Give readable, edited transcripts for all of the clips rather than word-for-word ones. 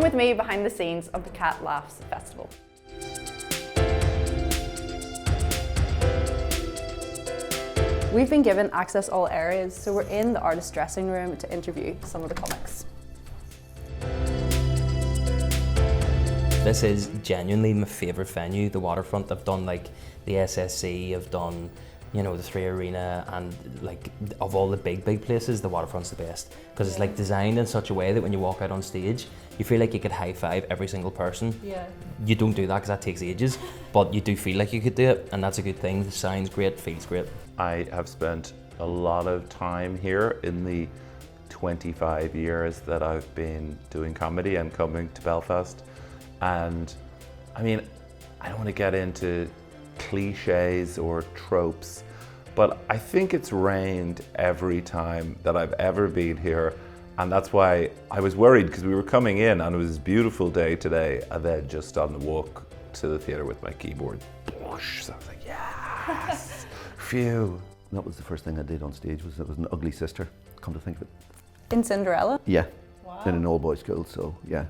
Come with me behind the scenes of the Cat Laughs Festival. We've been given access all areas, so we're in the artist dressing room to interview some of the comics. This is genuinely my favourite venue, the Waterfront. I've done like the SSC, I've done, you know, the 3 Arena, and like of all the big places, the Waterfront's the best. Because it's like designed in such a way that when you walk out on stage, you feel like you could high five every single person. Yeah. You don't do that because that takes ages, but you do feel like you could do it, and that's a good thing. The sound's great, feels great. I have spent a lot of time here in the 25 years that I've been doing comedy and coming to Belfast. And I mean, I don't want to get into cliches or tropes, but I think it's rained every time that I've ever been here. And that's why I was worried, because we were coming in and it was a beautiful day today, and then just on the walk to the theatre with my keyboard, whoosh, so I was like, yes, phew. That was the first thing I did on stage, was an ugly sister, come to think of it. In Cinderella? Yeah, Wow. in an all-boys school, so yeah.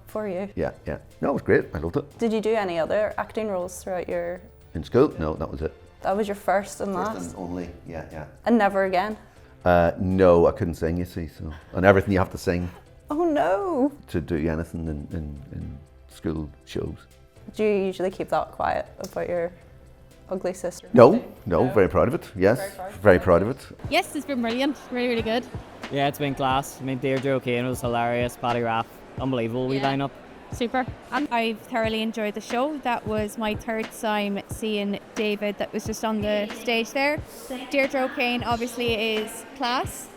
For you? Yeah. No, it was great, I loved it. Did you do any other acting roles throughout your... In school? No, that was it. That was your first and last? First and only, yeah. And never again? No, I couldn't sing, you see, so. And everything you have to sing Oh no! to do anything in school shows. Do you usually keep that quiet about your ugly sister? No, very proud of it, yes. Very proud of it. Yes, it's been brilliant. Really good. Yeah, it's been class. I mean, Deirdre O'Kane was hilarious. Paddy Raff, unbelievable wee lineup. Super. And I've thoroughly enjoyed the show. That was my third time seeing David that was just on the stage there. Deirdre O'Kane obviously is class.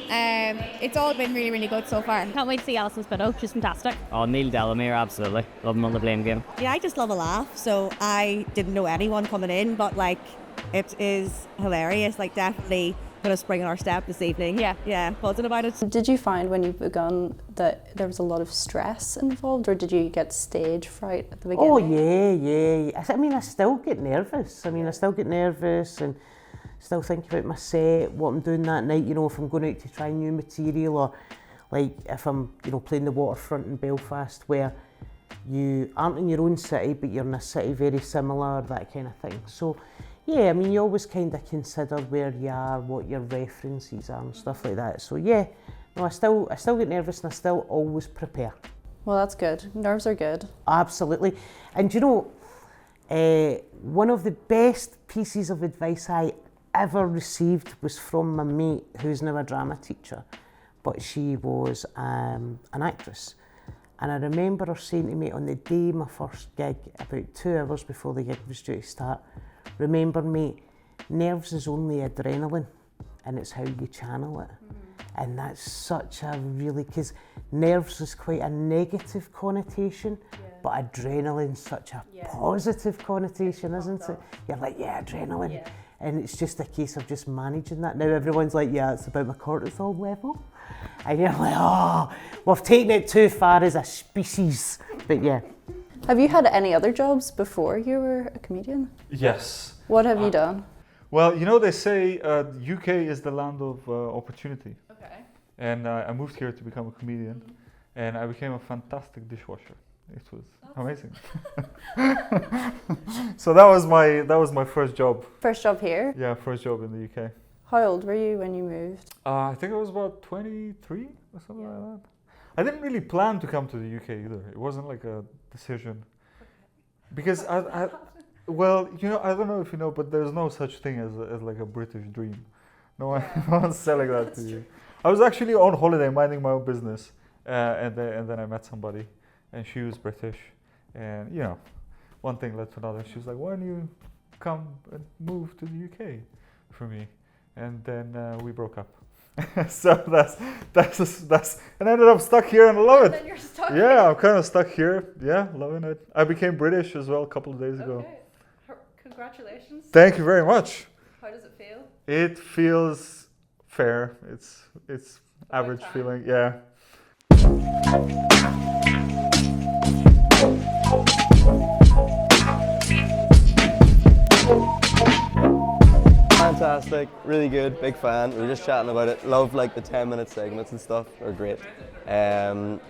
It's all been really good so far. Can't wait to see Alison's Spideau, she's fantastic. Oh, Neil Delamere, absolutely. Love him on the blame game. Yeah, I just love a laugh, so I didn't know anyone coming in, but like, it is hilarious, like definitely going to spring in our step this evening. Yeah, buzzing about it. Did you find when you begun that there was a lot of stress involved, or did you get stage fright at the beginning? Oh yeah. I mean, I still get nervous. And still think about my set, what I'm doing that night, you know, if I'm going out to try new material, or like if I'm, you know, playing the Waterfront in Belfast, where you aren't in your own city but you're in a city very similar, that kind of thing. So yeah, I mean, you always kind of consider where you are, what your references are and stuff like that. So yeah, no, I still get nervous, and I still always prepare. Well, that's good. Nerves are good. Absolutely. And you know, one of the best pieces of advice I ever received was from my mate, who's now a drama teacher, but she was an actress. And I remember her saying to me on the day of my first gig, about 2 hours before the gig was due to start, remember mate, nerves is only adrenaline, and it's how you channel it. And that's such a really, because nerves is quite a negative connotation, but adrenaline's such a positive connotation, isn't it? You're like, yeah, adrenaline. Yeah. And it's just a case of just managing that. Now everyone's like, yeah, it's about my cortisol level. And you're like, oh, we've taken it too far as a species. But yeah. Have you had any other jobs before you were a comedian? Yes. What have you done? Well, you know, they say UK is the land of opportunity. Okay. And I moved here to become a comedian, and I became a fantastic dishwasher. It was amazing. So that was my first job. First job here? Yeah, first job in the UK. How old were you when you moved? I think I was about 23 or something like that. I didn't really plan to come to the UK either. It wasn't like a decision. Because well, you know, I don't know if you know, but there's no such thing as like a British dream. No one's selling that to you. I was actually on holiday minding my own business, and then I met somebody, and she was British, and you know, one thing led to another. She was like, "Why don't you come and move to the UK for me?" And then we broke up. So that's and I ended up stuck here, and I love it. And then you're stuck here. I'm kind of stuck here. Yeah, loving it. I became British as well a couple of days ago. Congratulations. Thank you very much. How does it feel? It feels fair. It's average feeling. Yeah. Fantastic, really good, big fan. We were just chatting about it. Love like the 10-minute segments and stuff, are great.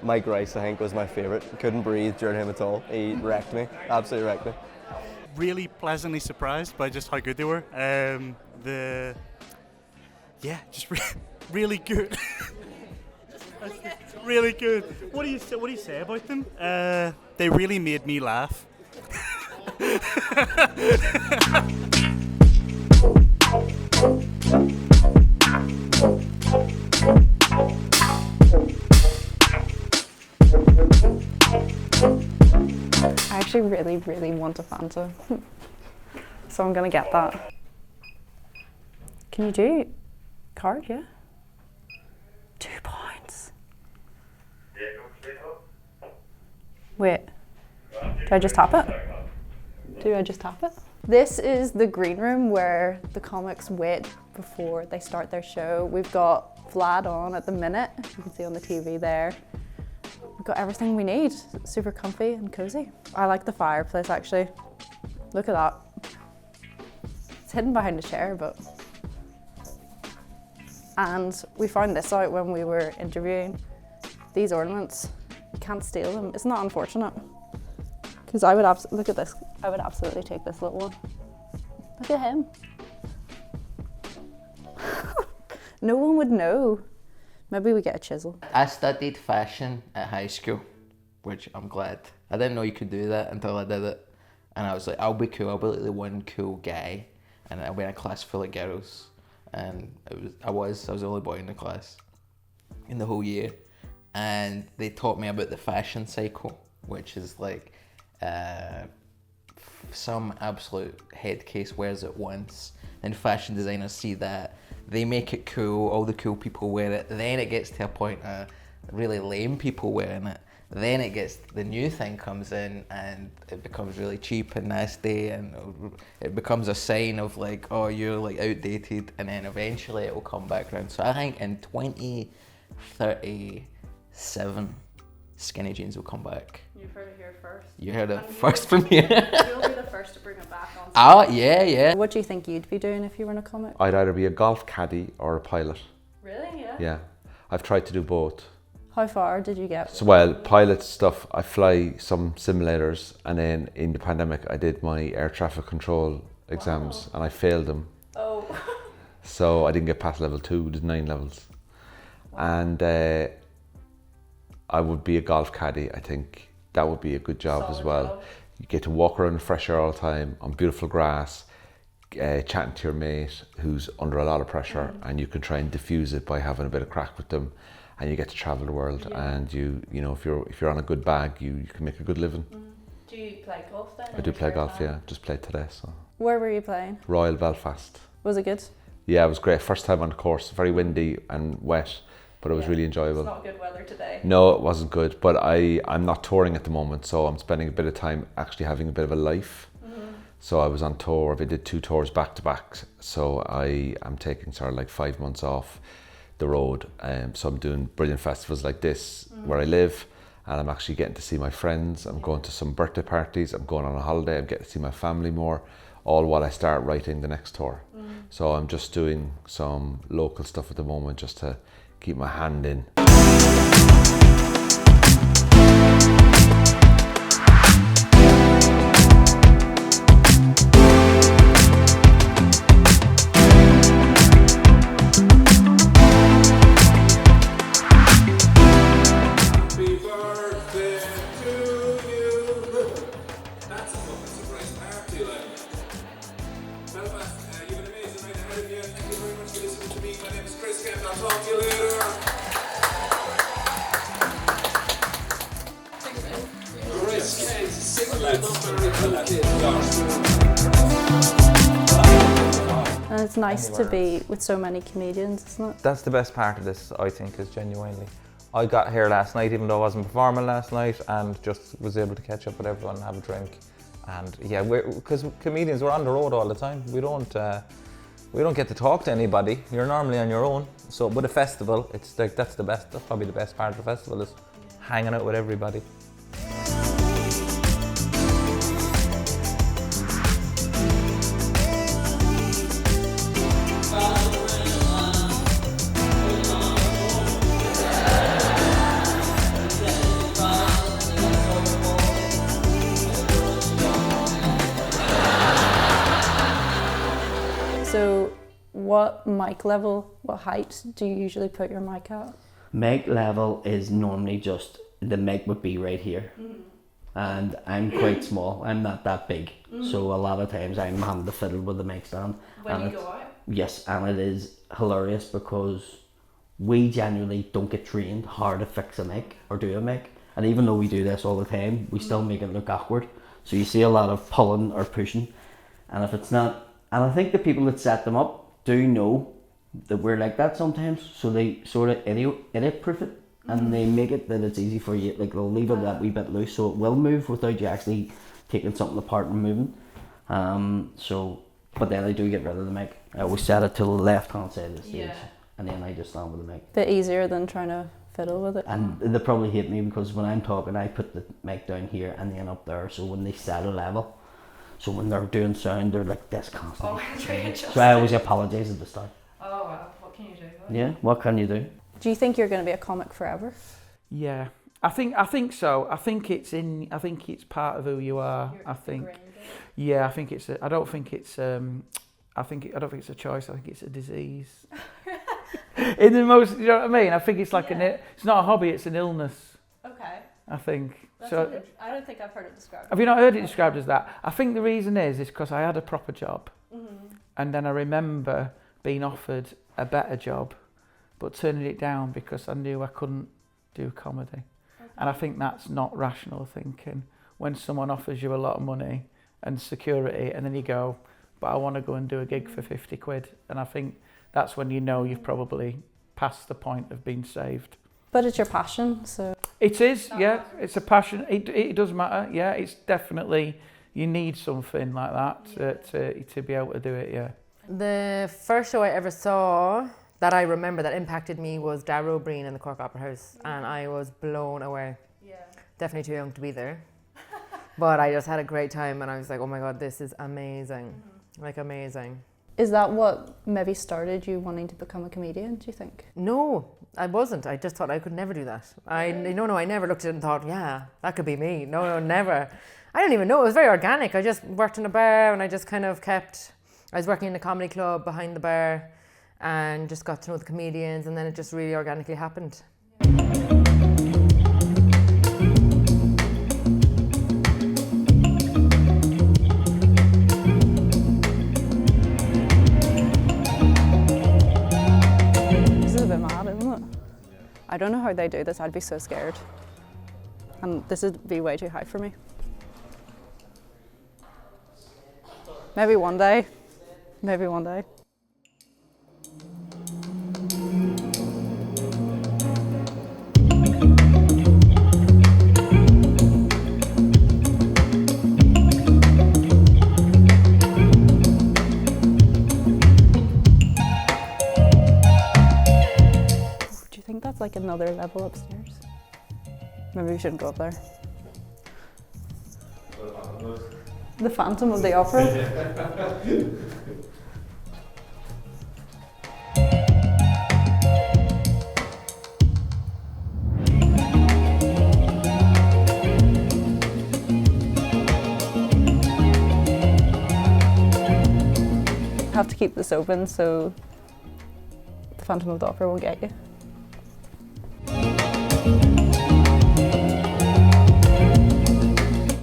Mike Rice, I think, was my favourite. Couldn't breathe during him at all. He wrecked me, absolutely wrecked me. Really pleasantly surprised by just how good they were. Really good. Really good. What do you say about them? They really made me laugh. I actually really want a Fanta. So I'm gonna get that. Can you do card, yeah? £2. Wait, do I just tap it? Do I just tap it? This is the green room where the comics wait before they start their show. We've got Vlad on at the minute, you can see on the TV there. We've got everything we need, super comfy and cozy. I like the fireplace actually. Look at that. It's hidden behind a chair, but. And we found this out when we were interviewing. These ornaments, you can't steal them. Isn't that unfortunate? Because I would look at this. I would absolutely take this little one. Look at him. No one would know. Maybe we get a chisel. I studied fashion at high school, which I'm glad. I didn't know you could do that until I did it. And I was like, I'll be cool, I'll be like the one cool guy. And I'll be in a class full of girls. And I was the only boy in the class in the whole year. And they taught me about the fashion cycle, which is like some absolute head case wears it once. Then fashion designers see that, they make it cool, all the cool people wear it, then it gets to a point of really lame people wearing it. Then the new thing comes in and it becomes really cheap and nasty, and it becomes a sign of like, oh, you're like outdated, and then eventually it will come back around. So I think in 2037, skinny jeans will come back. You've heard it here first. You heard it first from here. You'll be the first to bring it back on. Oh, yeah. What do you think you'd be doing if you were in a comic? I'd either be a golf caddy or a pilot. Really? Yeah? Yeah. I've tried to do both. How far did you get? So, well, pilot stuff, I fly some simulators, and then in the pandemic I did my air traffic control exams and I failed them. Oh. So I didn't get past level 2, there's 9 levels. And I would be a golf caddy. I think that would be a good job as well. You get to walk around in fresh air all the time, on beautiful grass, chatting to your mate who's under a lot of pressure, and you can try and diffuse it by having a bit of crack with them. And you get to travel the world, and you know, if you're on a good bag, you can make a good living. Do you play golf then? I do play golf, yeah. Just played today, so. Where were you playing? Royal Belfast. Was it good? Yeah, it was great. First time on the course, very windy and wet, but it was really enjoyable. It's not good weather today. No, it wasn't good, but I'm not touring at the moment, so I'm spending a bit of time actually having a bit of a life. So I was on tour, I did 2 tours back to back, so I am taking sort of like 5 months off the road, so I'm doing brilliant festivals like this where I live, and I'm actually getting to see my friends. I'm going to some birthday parties, I'm going on a holiday, I'm getting to see my family more, all while I start writing the next tour. So I'm just doing some local stuff at the moment just to keep my hand in. And it's nice to be with so many comedians, isn't it? That's the best part of this, I think, is genuinely. I got here last night, even though I wasn't performing last night, and just was able to catch up with everyone and have a drink. And yeah, because comedians, we're on the road all the time. We don't get to talk to anybody. You're normally on your own. So with a festival, it's like that's probably the best part of the festival, is hanging out with everybody. what mic level, what height do you usually put your mic at? Mic level is normally just, the mic would be right here. And I'm quite small, I'm not that big. So a lot of times I'm having to fiddle with the mic stand. When you go out? Yes, and it is hilarious because we genuinely don't get trained how to fix a mic or do a mic. And even though we do this all the time, we still make it look awkward. So you see a lot of pulling or pushing. And if it's not, and I think the people that set them up do know that we're like that sometimes. So they sort of idiot proof it. And they make it that it's easy for you, like they'll leave it that wee bit loose so it will move without you actually taking something apart and moving. But then I do get rid of the mic. I always set it to the left hand side of the stage, and then I just stand with the mic. Bit easier than trying to fiddle with it. And they probably hate me because when I'm talking I put the mic down here and then up there, so when they set a level, so when they're doing sound they're like this constantly. So I always apologise at the start. Oh well, what can you do? Yeah, what can you do? Do you think you're going to be a comic forever? Yeah, I think so. I think it's part of who you are. I think. Yeah, I think it's. I don't think it's a choice. I think it's a disease. In the most, you know what I mean? I think it's like it's not a hobby. It's an illness. Okay. I think. I don't think I've heard it described. Have you not heard it described as that? I think the reason is because I had a proper job, and then I remember being offered a better job, but turning it down because I knew I couldn't do comedy. And I think that's not rational thinking. When someone offers you a lot of money and security and then you go, but I want to go and do a gig for 50 quid. And I think that's when you know you've probably passed the point of being saved. But it's your passion, so... It is, yeah. It's a passion. It does matter, yeah. It's definitely, you need something like that to be able to do it, yeah. The first show I ever saw that I remember that impacted me was Darrow Breen in the Cork Opera House, and I was blown away. Yeah. Definitely too young to be there. But I just had a great time and I was like, oh my God, this is amazing. Like amazing. Is that what maybe started you wanting to become a comedian, do you think? No, I wasn't. I just thought I could never do that. I never looked at it and thought, yeah, that could be me. No, never. I don't even know. It was very organic. I just worked in a bar and I just kind of I was working in a comedy club behind the bar and just got to know the comedians, and then it just really organically happened. This is a bit mad, isn't it? I don't know how they do this. I'd be so scared. And this would be way too high for me. Maybe one day. Maybe one day. Do you think that's like another level upstairs? Maybe we shouldn't go up there. The Phantom of the Opera? Have to keep this open so the Phantom of the Opera won't get you.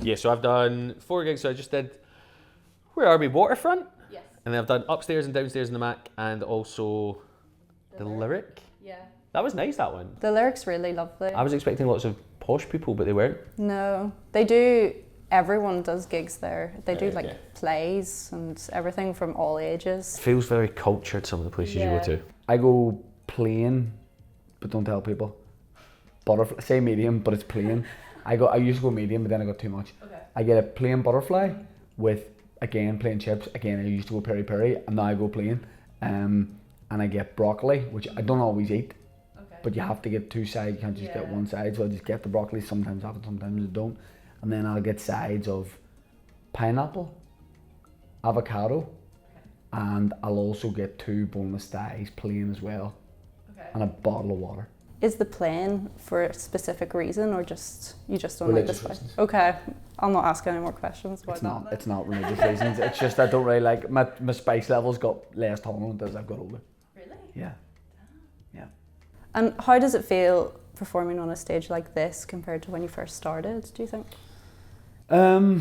Yeah, so I've done 4 gigs. So I just did, where are we? Waterfront? Yes. And then I've done upstairs and downstairs in the Mac, and also the Lyric. Yeah. That was nice, that one. The Lyric's really lovely. I was expecting lots of posh people, but they weren't. No, they do. Everyone does gigs there. They do like plays and everything from all ages. Feels very cultured, some of the places you go to. I go plain, but don't tell people. Butterfly, say medium, but it's plain. I used to go medium, but then I got too much. Okay. I get a plain butterfly with, again, plain chips. Again, I used to go peri-peri, and now I go plain. And I get broccoli, which I don't always eat. Okay. But you have to get 2 sides, you can't just get 1 side. So I just get the broccoli, sometimes have it, sometimes I don't. And then I'll get sides of pineapple, avocado, and I'll also get 2 boneless thighs plain as well, and a bottle of water. Is the playing for a specific reason, or just you just don't Religious like this reasons. fight? Okay, I'll not ask any more questions about that. It's not religious reasons. It's just I don't really like my spice levels got less tolerant as I've got older. Really? Yeah. Yeah. And how does it feel performing on a stage like this compared to when you first started, do you think? I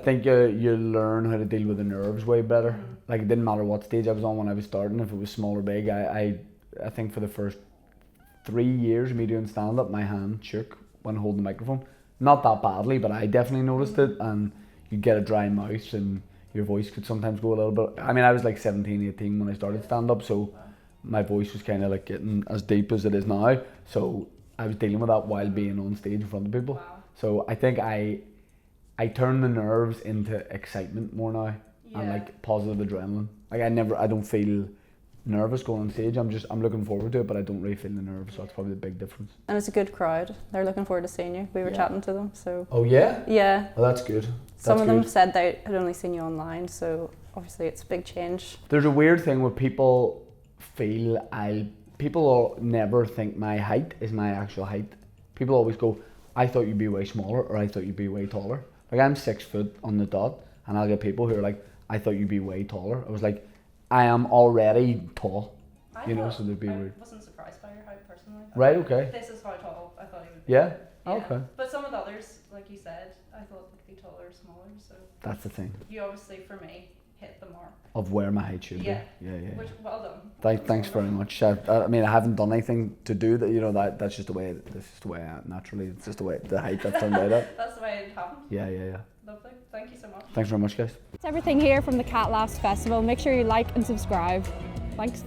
think you learn how to deal with the nerves way better. Like it didn't matter what stage I was on when I was starting, if it was small or big. I think for the first 3 years of me doing stand-up, my hand shook when holding the microphone. Not that badly, but I definitely noticed it, and you get a dry mouth and your voice could sometimes go a little bit. I mean, I was like 17, 18 when I started stand-up, so my voice was kind of like getting as deep as it is now. So I was dealing with that while being on stage in front of people. Wow. So I think I turn the nerves into excitement more now, and like positive adrenaline. Like I don't feel nervous going on stage. I'm looking forward to it, but I don't really feel the nerves. So that's probably the big difference. And it's a good crowd. They're looking forward to seeing you. We were chatting to them, so. Oh yeah. Yeah. Well, that's good. Some of them said they had only seen you online, so obviously it's a big change. There's a weird thing where people will never think my height is my actual height. People always go, I thought you'd be way smaller, or I thought you'd be way taller. Like I'm 6 foot on the dot, and I'll get people who are like, I thought you'd be way taller. I was like, I am already tall, so they'd be weird. I wasn't surprised by your height personally. Right, okay. This is how tall I thought he would be. Yeah? Okay. But some of the others, like you said, I thought would be taller or smaller, so. That's the thing. You obviously, for me, hit the mark. Of where my height should Yeah. be. Yeah. Which, well done. Thanks very much. I mean, I haven't done anything to do that. That's just the way. That's just the way I naturally. It's just the way the height that turned out at. That's the way it happened. Yeah. Lovely. Thank you so much. Thanks very much, guys. That's everything here from the Cat Laughs Festival. Make sure you like and subscribe. Thanks.